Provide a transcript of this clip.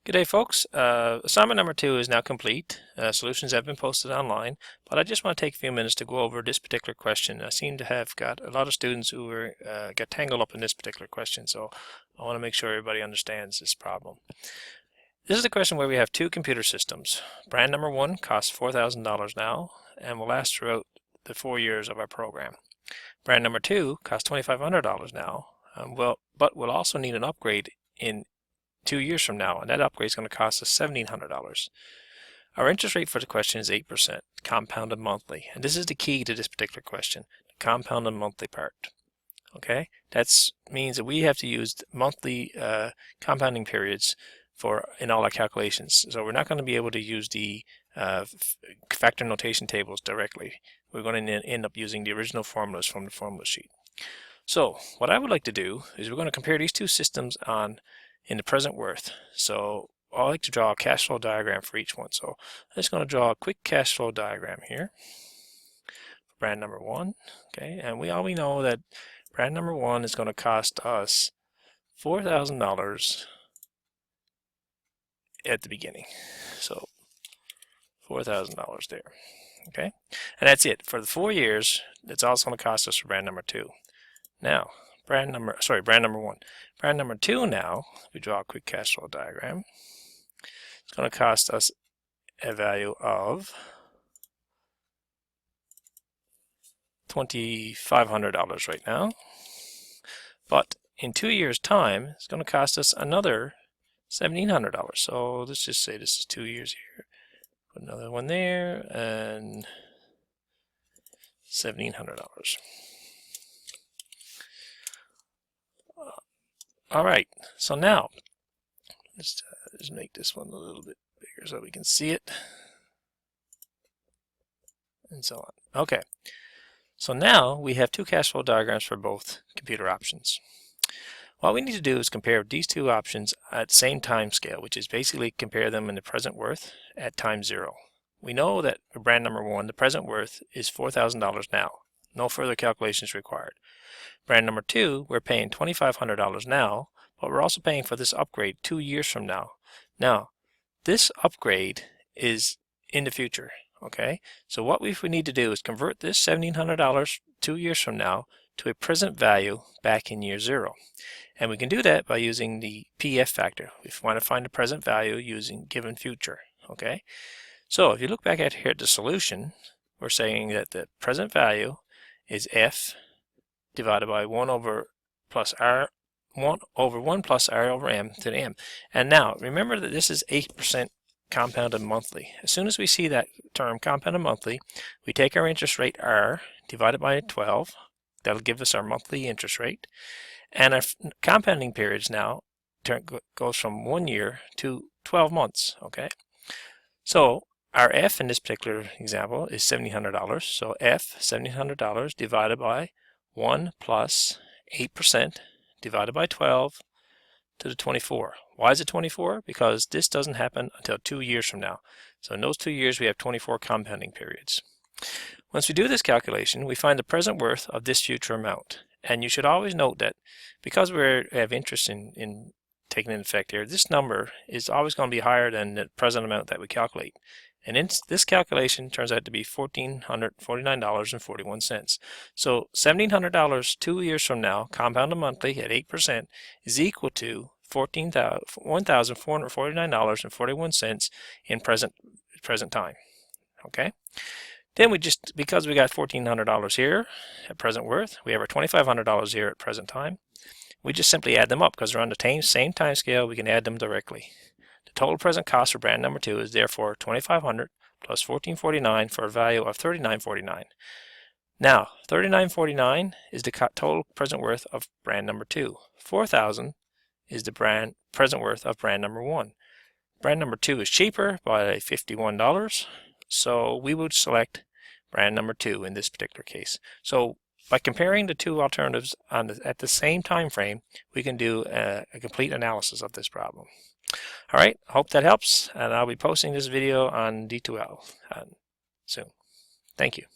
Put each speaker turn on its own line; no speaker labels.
Good day, folks. Assignment number 2 is now complete. Solutions have been posted online, but I just want to take a few minutes to go over this particular question. I seem to have got a lot of students who got tangled up in this particular question, so I want to make sure everybody understands this problem. This is the question where we have two computer systems. Brand number 1 costs $4,000 now and will last throughout the 4 years of our program. Brand number 2 costs $2,500 now, but will also need an upgrade in 2 years from now, and that upgrade is going to cost us $1,700. Our interest rate for the question is 8%, compounded monthly, and this is the key to this particular question, the compounded monthly part. Okay, that means that we have to use monthly compounding periods in all our calculations. So we're not going to be able to use the factor notation tables directly. We're going to end up using the original formulas from the formula sheet. So what I would like to do is we're going to compare these two systems in the present worth. So I like to draw a cash flow diagram for each one. So I'm just going to draw a quick cash flow diagram here for brand number 1. Okay, and we know that brand number 1 is going to cost us $4,000 at the beginning. So $4,000 there. Okay, and that's it for the 4 years. That's all it's going to cost us for brand number 2. Now, brand number 1. Brand number 2 now, we draw a quick cash flow diagram. It's going to cost us a value of $2,500 right now. But in 2 years' time, it's going to cost us another $1,700. So let's just say this is 2 years here. Put another one there, and $1,700. All right, so now let's just make this one a little bit bigger so we can see it, and so on. Okay, so now we have two cash flow diagrams for both computer options. What we need to do is compare these two options at the same time scale, which is basically compare them in the present worth at time 0. We know that for brand number 1, the present worth is $4,000 now. No further calculations required. Brand number 2, we're paying $2,500 now, but we're also paying for this upgrade 2 years from now. Now, this upgrade is in the future, okay? So what we need to do is convert this $1,700 2 years from now to a present value back in year 0. And we can do that by using the PF factor. We want to find the present value using given future, okay? So if you look back here at the solution, we're saying that the present value is F divided by 1 over 1 plus R over M to the M. And now, remember that this is 8% compounded monthly. As soon as we see that term compounded monthly, we take our interest rate R divided by 12. That'll give us our monthly interest rate. And our compounding periods now goes from 1 year to 12 months, okay? So our F in this particular example is $1,700. So F, $1,700 divided by 1 plus 8% divided by 12 to the 24. Why is it 24? Because this doesn't happen until 2 years from now. So in those 2 years, we have 24 compounding periods. Once we do this calculation, we find the present worth of this future amount. And you should always note that because we have interest in taking into effect here, this number is always going to be higher than the present amount that we calculate. And in this calculation turns out to be $1,449.41. So $1,700 2 years from now, compounded monthly at 8%, is equal to $1,449.41 in present time. Okay. Then because we got $1,400 here at present worth, we have our $2,500 here at present time. We just simply add them up because they're on the same time scale. We can add them directly. The total present cost for brand number 2 is therefore $2,500 plus $1,449 for a value of $3,949. Now, $3,949 is the total present worth of brand number 2. $4,000 is the present worth of brand number 1. Brand number 2 is cheaper by $51, so we would select brand number 2 in this particular case. So by comparing the two alternatives at the same time frame, we can do a complete analysis of this problem. All right, I hope that helps, and I'll be posting this video on D2L soon. Thank you.